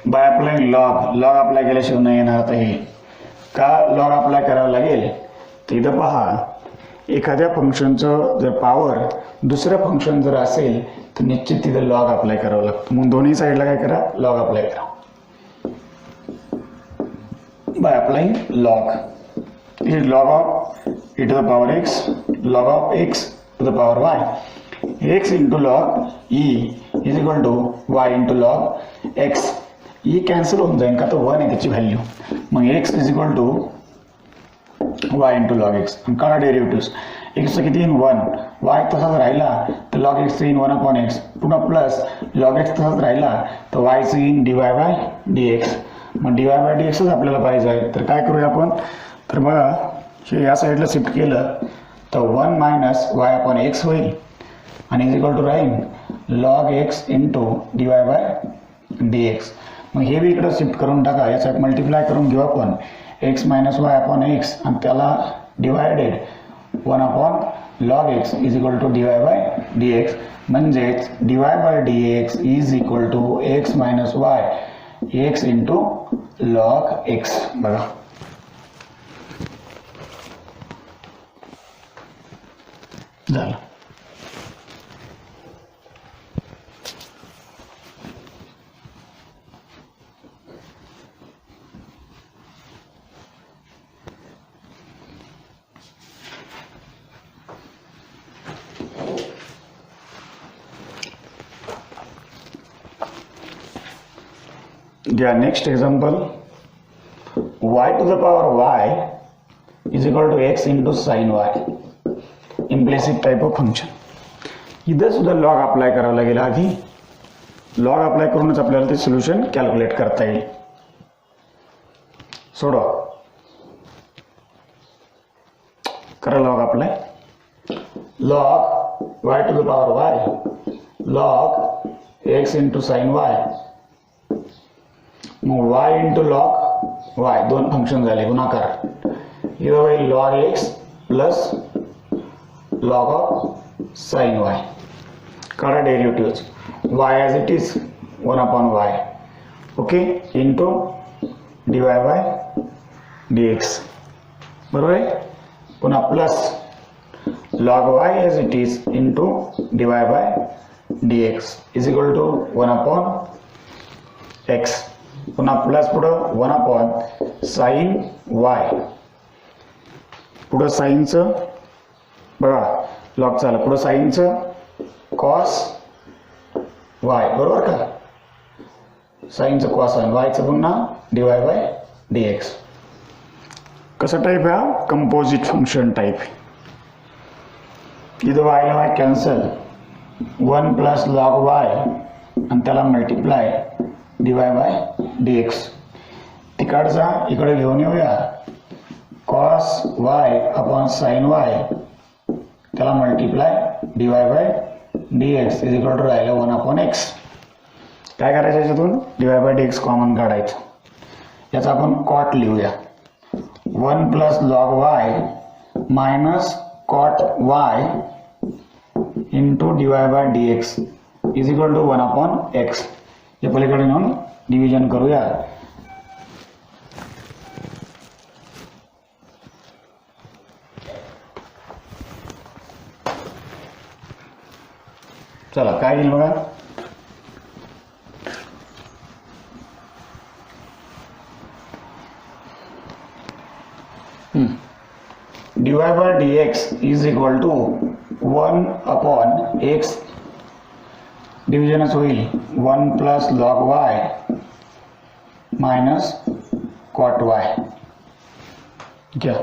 A: by applying log. Log apply केल्याशिवाय नाही येणार. आता हे का लॉग अप्लाय करावं लागेल, तिथं पहा, एखाद्या फंक्शनचं जर पॉवर दुसरं फंक्शन जर असेल तर निश्चित तिथं लॉग अप्लाय करावं लागतं. मग दोन्ही साईडला काय करा, लॉग अप्लाय करा. By applying log is log of e to the power x, log of x to the power y, x into log e is equal to y into log x. E cancel होऊन जाईल का, तर 1 आहे त्याची value. मग x is equal to y into log x. काढा derivative, एक्सचं किती येईन 1, y तसाच राहिला तर लॉग एक्सचं येईन 1/x, पुन्हा प्लस लॉग एक्स तसाच राहिला तर वायचं येईन dy बाय dx. मग dy बाय dxच आपल्याला पाहिजे आहे. तर काय करूया आपण, तर बघा हे या साईडला शिफ्ट केलं तर 1 मायनस y अपॉन x होईल आणि इज इक्वल टू राहील log x into dy by dx. मग हे बी इकडं शिफ्ट करून टाका, याचा मल्टिप्लाय करून घेऊ आपण x minus y upon x आणि त्याला divided 1 upon log x is equal to dy by dx, म्हणजेच dy by dx is equal to x minus y x into log x. बघा झालं. घ्या next example. y to the power y is equal to x into sin y. Implicit type of function. इथं सुद्धा log apply करावं लागेल. आधी log apply करूनच आपल्याला ते सोल्युशन कॅल्क्युलेट करता येईल. सोडवा, करा log apply. Log y to the power y log x into sin y. मग y इंटू लॉग y, दोन फंक्शन झाले गुणाकार. इथं होईल log x plus log of sine y. काढा derivative. y as it is 1 upon y, okay, into dy by dx. बरोबर आहे. पुन्हा plus log y as it is into dy by dx is equal to 1 upon x. पुन्हा plus पुढं 1 upon sine y. पुढं साइनचं बघा log झालं, पुढं साइनचं cos Y. बरोबर का. साइनचं कॉस आणि वायचं पुन्हा dy बाय dx. कसं टाईप आहे हा? Composite function type. इथं वायला Y cancel, 1 plus log Y आणि त्याला मल्टिप्लाय dy बाय dx. तिकडचा इकडे घेऊन येऊया. Cos y upon sine y त्याला multiply dy by dx is equal to राहिलं 1 अपॉन x. काय करायचं याच्यातून? dy बाय dx कॉमन काढायचं. याचा आपण कॉट लिहूया. 1 plus log y minus cot y into dy by dx is equal to 1 upon x. हे पलीकडे नेऊन डिव्हिजन करूया. चला काय येईल बघा. dy by dx is equal to 1 upon x. डिव्हिजनच होईल 1 plus log y minus cot y. घ्या.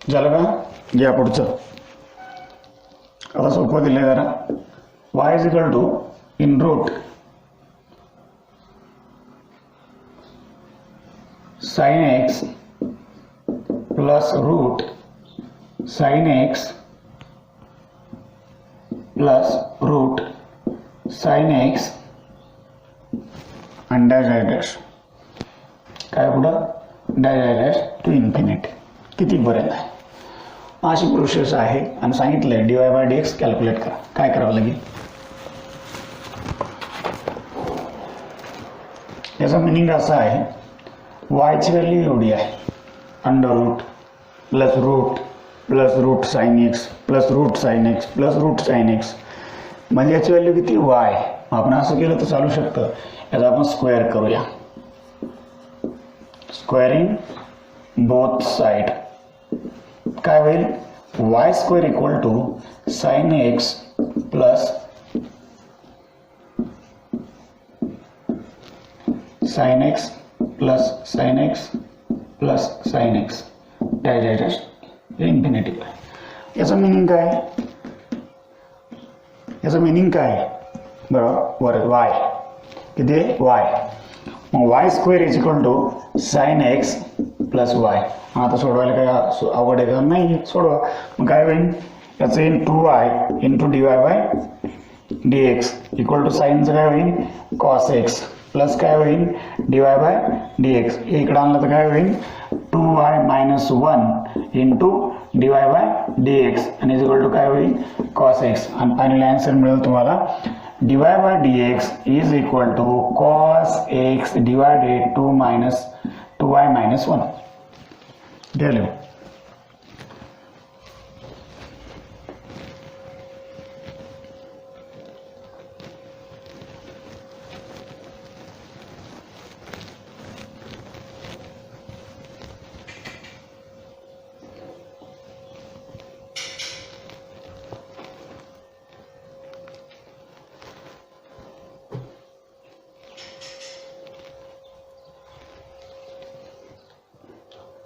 A: झालं का. घ्या पुढचं. आता सोपं दिलं जरा. y is equal to in root sine x plus root sine x plus root sine x आणि डॅश आय डॅश. काय पुढं dash I dash to infinity. किती बरेच आहे. अशी प्रोसेस आहे आणि सांगितलंय dy बाय dx कॅल्क्युलेट करा. काय करावं लागेल? याचा मिनिंग असा आहे, y ची व्हॅल्यू एवढी आहे, under root plus root sine x plus root sine x plus root sine x. म्हणजे याची व्हॅल्यू किती? y. आपण असं केलं तर चालू शकतं. याचा आपण स्क्वेअर करूया. Squaring both side. काय होईल? y square equal to sine x plus sine x plus sine x plus sine x dash infinity y. याचं मिनिंग काय? याचं मिनिंग काय? बरोबर वाय किती आहे? वाय. मग y square is equal to sine x plus y. आता सोडवायला काय अवघड आहे का? नाही, सोडवा. मग काय होईल? याचं into y into d y by d x equal to साईनचं काय होईल? कॉस एक्स प्लस काय होईल? D y by d x. हे इकडं आणलं तर काय होईल? 2y minus 1 into d y by d x आणि इज इक्वल टू काय होईल? Cos x. आणि फायनल आन्सर मिळेल तुम्हाला dy by dx is equal to cos x divided 2y minus 1. Value.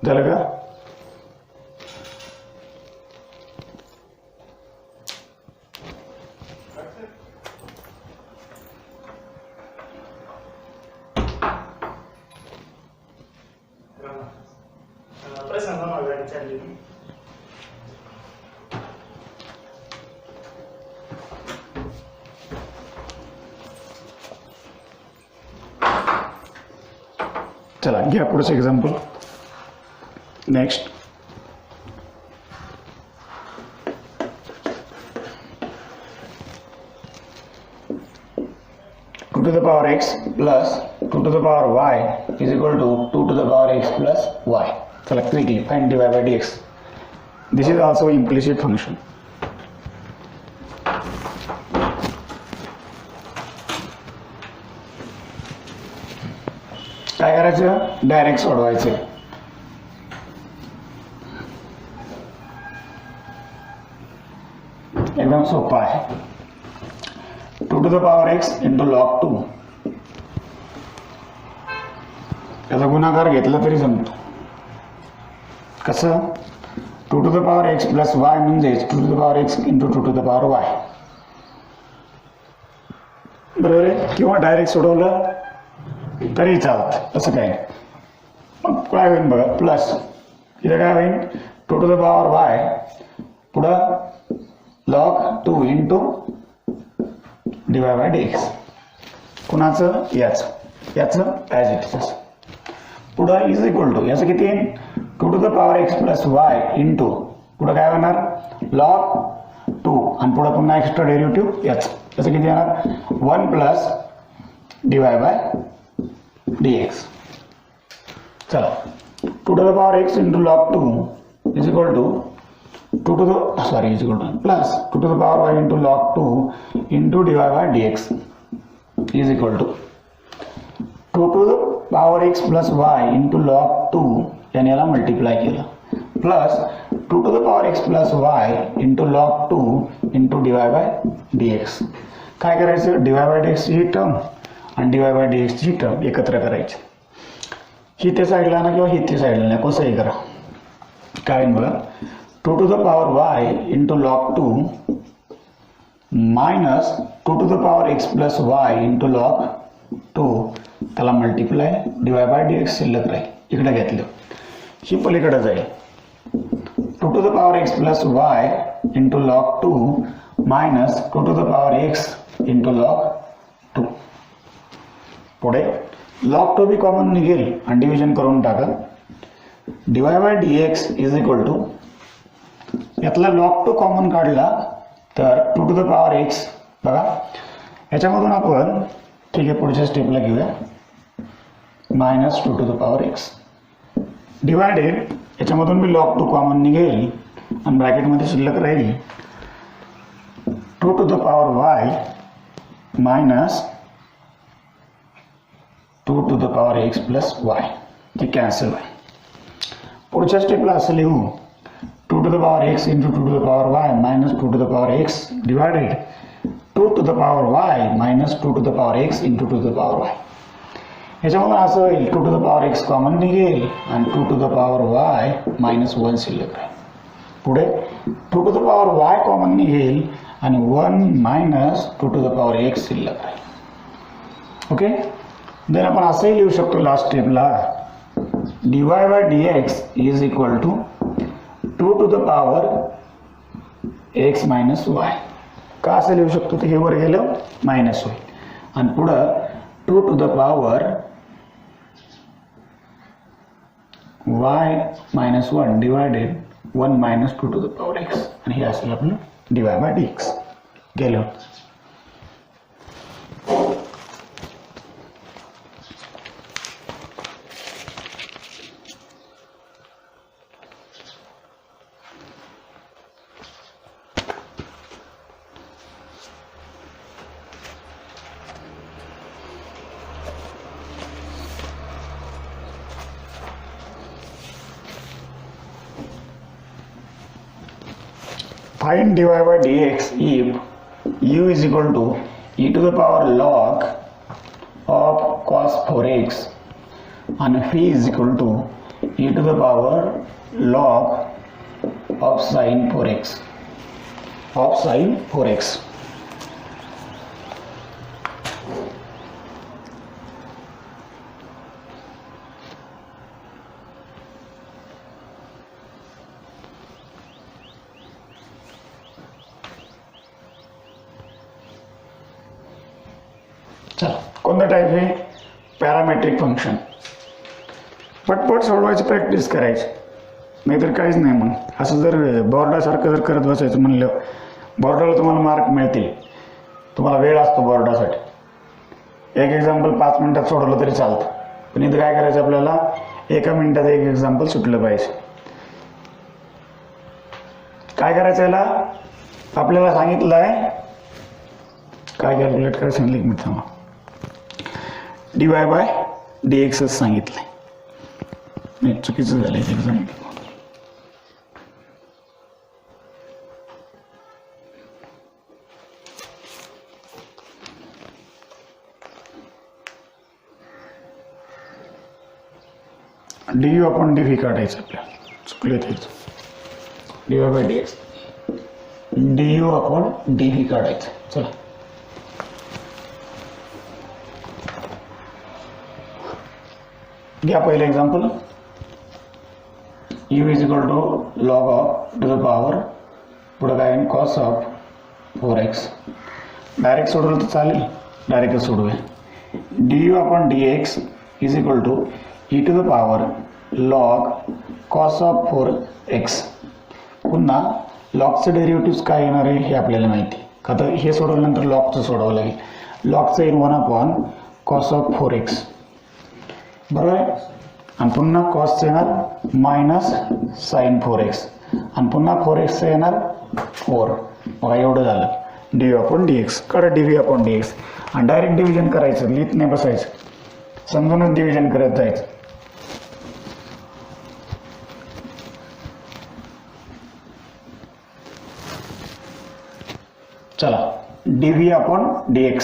A: झालं का? चला घ्या पुढचं example. Next, two to the power x plus two to the power y is equal to two to the power x plus y. चला quickly find dy by dx. This is also implicit function. काय करायचं? Direct सोडवायचं. एकदम सोपा आहे. Two to the power x into log 2 याचा गुणाकार घेतला तरी जमतो. कसं? Two to the power x plus y म्हणजेच two to the power x into two to the power y. बरोबर आहे? किंवा डायरेक्ट सोडवलं तरी चालतं, तसं काय नाही. मग काय होईल बघा? प्लस इथं काय होईल? Two to the power y पुढं log 2 into dy by dx. कुणाचं? याचं ॲज इट इज. पुढं इज इक्वल टू याचं किती? Two to the power x plus y into पुढं काय होणार? log 2 आणि पुढं पुन्हा एक्स्ट्रा डेरिव्हेटिव्ह याचं किती येणार? 1 प्लस dy by dx. चला, two to the power x into log 2 is equal to is equal to plus 2 to the power y into log 2 into dy by dx is equal to 2 to the power x plus y into log 2 याने याला multiply केलं plus 2 to the power x plus y into log 2 into dy by dx. काय करायचं? dy by dx he term आणि dy by dx ची term एकत्र करायची. ही त्या साईडला ना किंवा ही त्या साईडला नाही, कसंही करा. काय बघा? 2 to the power y into log 2 minus 2 to the power x plus y into log 2 त्याला मल्टिप्लाय dy by dx शिल्लक राहील. इकडे घेतलं ही पलीकडे जाईल. 2 to the power x plus y into log 2 minus 2 to the power x into log 2. पुढे log 2 भी common निघेल आणि डिव्हिजन करून टाका. dy by dx is equal to यातला log 2 कॉमन काढला तर 2 to the power x बघा. याच्यामधून आपण ठीक आहे पुढच्या स्टेपला घेऊया. Minus 2 to the power x divided याच्यामधून मी log 2 कॉमन निघेल आणि ब्रॅकेटमध्ये शिल्लक राहील 2 to the power y minus 2 to the power x plus y. ते कॅन्सल आहे. पुढच्या स्टेपला असं लिहू 2 to the power x into 2 to the power y minus 2 to the power x divided 2 to the power y minus 2 to the power x into 2 to the power y. ह्याच्यामध्ये असं होईल 2 to the power x common निघेल आणि 2 to the power y -1 शिल्लक राहील. पुढे 2 to the power y common निघेल आणि 1 - 2 to the power x शिल्लक राहील. ओके, देन आपण असंही लिहू शकतो लास्ट स्टेपला dy by dx is equal to 2 to the power x - y. का असं लिहू शकतो तर हे वर गेलं मायनस होईल आणि पुढं 2 to the power y - 1 divided 1 - 2 to the power x आणि हे असेल आपलं dy by dx. गेलं. Find dy by dx if u is equal to e to the power log of cos 4x and phi is equal to e to the power log of sin 4x. चला, कोणतं type आहे parametric function. पटपट सोडवायची practice करायची, नाहीतर काहीच नाही. मग असं जर बोर्डासारखं जर करत बसायचं म्हणलं बोर्डाला तुम्हाला मार्क मिळतील. तुम्हाला वेळ असतो बोर्डासाठी. एक एक्झाम्पल 5 मिनिटात सोडवलं तरी चालतं, पण इथं काय करायचं आपल्याला 1 मिनिटात एक एक्झाम्पल सुटलं पाहिजे. काय करायचं याला आपल्याला सांगितलं आहे, काय कॅल्क्युलेट करायला सांगितलं की मी थांबा dy by dx सांगितलंय. नाही, चुकीचं झालंय एक्झाम. du अपॉन dv काढायचं आपल्याला, चुकले तेच. dy by dx du upon dv काढायचं. चला, घ्या पहिलं example. u is equal to log of to the power पुढं काय कॉस ऑफ 4x. डायरेक्ट सोडवलं तर चालेल, डायरेक्टच सोडूया. du upon dx is equal to e to the power log cos of 4x. पुन्हा लॉगचं डेरिव्हेटिव्ह काय येणार आहे हे आपल्याला माहिती, का तर हे सोडवल्यानंतर लॉगचं सोडवावं लागेल. लॉगचं येईल 1 अपॉन कॉस ऑफ 4x, बरोबर आहे. आणि पुन्हा कॉसचं येणार मायनस साइन 4x आणि पुन्हा 4x येणार 4. बघा एवढं झालं. डी अपॉन dx काढा, dv अपॉन dx आणि डायरेक्ट डिव्हिजन करायचं, लिहित नाही बसायचं, समजूनच डिव्हिजन करत जायचं. चला, dv अपॉन dx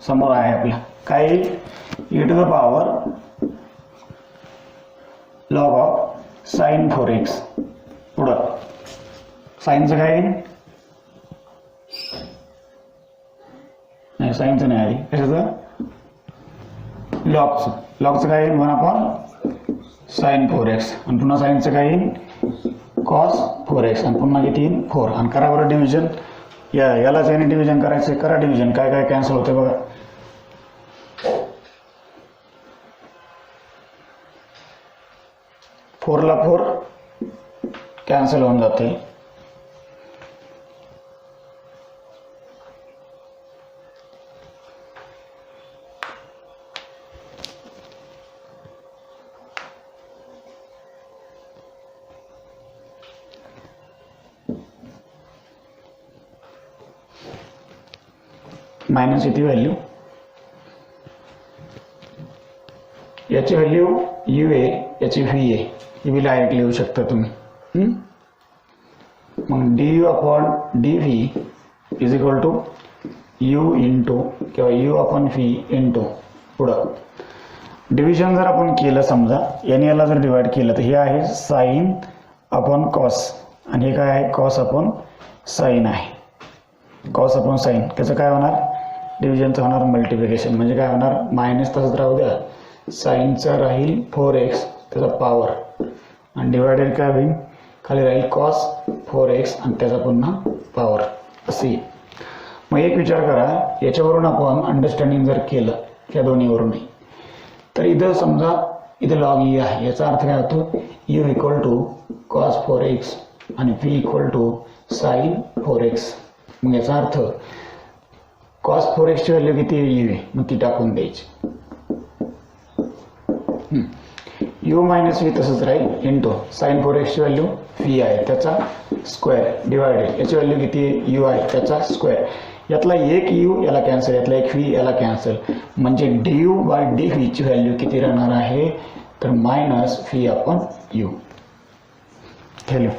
A: समोर आहे आपल्या. काय येईल e to the power log of sine 4x. पुढं साइनचं काय येईल, नाही साइनचं नाही आधी, कशाचं लॉगचं काय येईल 1 अपॉन साइन 4x आणि पुन्हा साइनचं काय येईल कॉस 4x आणि पुन्हा किती येईल 4. आणि करा बरं डिव्हिजन, यालाच याने डिव्हिजन करायचं. करा डिव्हिजन, काय काय कॅन्सल होते बघा. फोरला 4 कॅन्सल होऊन जाते. मायनस येते व्हॅल्यू, याची व्हॅल्यू u आहे, याची v आहे, ही बी डायरेक्ट लिहू शकता तुम्ही. मग du upon dv is equal to u into किंवा u अपॉन v इंटू पुढं डिव्हिजन जर आपण केलं समजा याने याला जर डिवाइड केलं तर हे आहे साईन अपॉन कॉस आणि हे काय आहे कॉस अपॉन साईन आहे. कॉस अपॉन साईन त्याचं काय होणार डिव्हिजनचं होणार मल्टिप्लिकेशन म्हणजे काय होणार मायनस तसंच राहू द्या साईनचा राहील 4x त्याचा पॉवर आणि डिवायडेड काय होईल खाली राहील कॉस 4x आणि त्याचा पुन्हा पॉवर असे. मग एक विचार करा याच्यावरून आपण अंडरस्टँडिंग जर केलं या दोन्हीवरूनही तर इथं समजा इथं लॉग ई आहे याचा अर्थ काय होतो you equal to cos 4x आणि P equal to sine 4x. मग याचा अर्थ कॉस 4x ची व्हॅल्यू किती यू आहे मग ती टाकून द्यायची यू मायनस व्ही तसंच राहील इंटू साईन 4x ची व्हॅल्यू व्ही आहे त्याचा स्क्वेअर डिवायडेड याची व्हॅल्यू किती आहे यू आहे त्याचा स्क्वेअर. यातला एक यू याला कॅन्सल यातला एक व्ही याला कॅन्सल म्हणजे d u by d v ची व्हॅल्यू किती राहणार आहे तर minus v upon u. Hello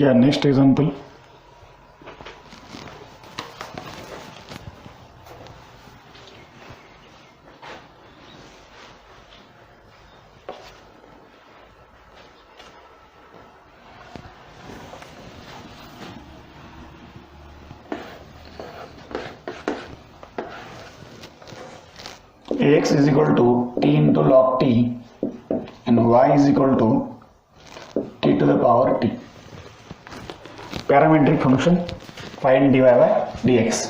A: या next example. X is equal to t into log t and y is equal to t to the power t. Parametric function find dy by dx.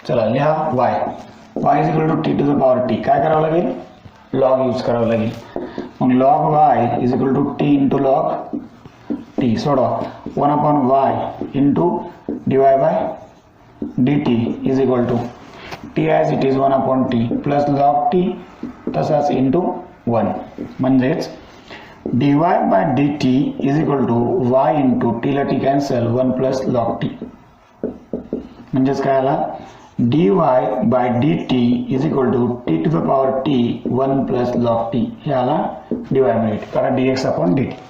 A: चला लिहा y is equal to t to the power t. काय करावं लागेल log use करावं लागेल. मग log y is equal to t into log t. सोडवा 1 upon y into dy by dt is equal to t as it is 1 upon t plus log t तसाच into 1 म्हणजेच dy by dt is equal to y into t ला t cancel 1 plus log t म्हणजेच काय आला dy by dt is equal to t to the power t 1 plus log t हे आला dy मिळेल कारण dx upon dt.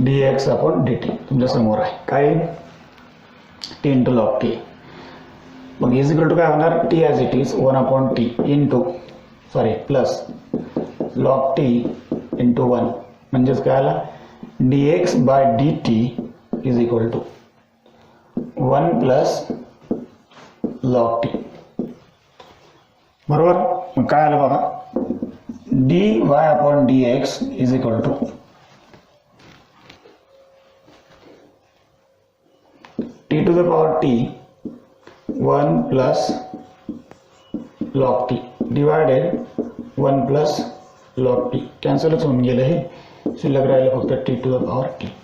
A: dx upon dt तुमच्या समोर आहे काय t into log t. मग इज इक्वल टू काय होणार t as it is 1 upon t into plus log t into 1 म्हणजेच काय आला dx by dt is equal to 1 plus log t. बरोबर. मग काय आलं बघा dy upon dx is equal to t to the power t 1 plus log t divided 1 plus log t कॅन्सलच होऊन गेलं हे शिल्लक राहिलं फक्त t to the power t.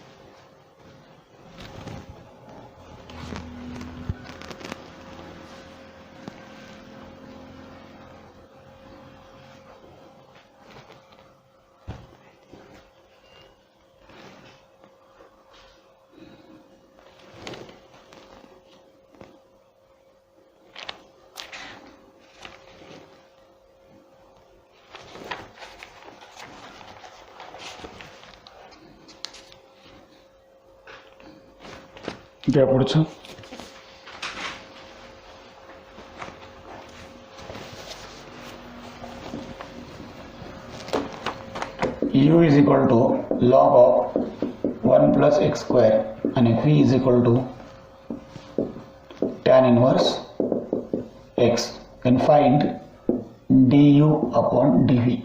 A: घ्या पुढचं u is equal to log of 1 plus x square आणि v is equal to tan inverse x and find du upon dv.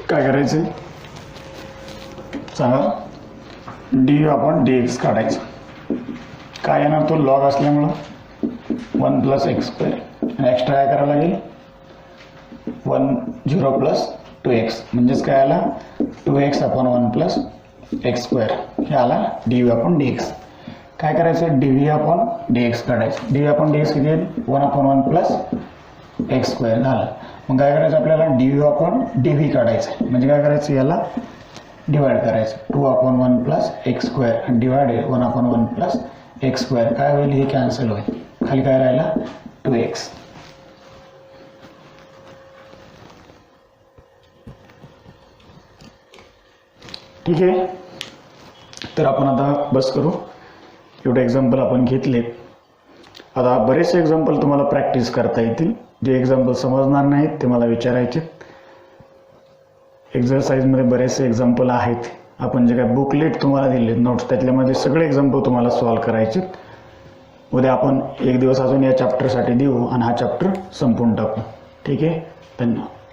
A: काय करायचं सांगा, डी आपण डी एक्स काढायचं. काय येणार तो लॉग असल्यामुळं 1 + x² आणि एक्स्ट्रा काय करावं लागेल 0 + 2x म्हणजेच काय आला 2x / 1 + x². हे आला डी आपण डी एक्स. काय करायचं डी आपण डी एक्स काढायचं. डी आपण डी एक्स किती 1/1 + x² झालं. मग काय करायचं आपल्याला डी आपण डी व्ही काढायचं. म्हणजे काय करायचं याला डिवाइड करायचं 2/1 + x² आणि डिवाइडेड 1/1 + x². काय होईल हे कॅन्सल होईल. खाली काय राहिला 2x. ठीक आहे. तर आपण आता बस करू. एवढे एक्झाम्पल आपण घेतलेत. आता बरेचसे एक्झाम्पल तुम्हाला प्रॅक्टिस करता येतील. जे एक्झाम्पल समजणार नाहीत ते मला विचारायचे. एक्झरसाइजमध्ये बरेचसे एक्झाम्पल आहेत. आपण जे काय बुकलेट तुम्हाला दिले नोट्स त्यातल्यामध्ये सगळे एक्झाम्पल तुम्हाला सॉल्व करायचे. उद्या आपण एक दिवस अजून या चॅप्टरसाठी देऊ आणि हा चॅप्टर संपवून टाकू. ठीक आहे. धन्यवाद.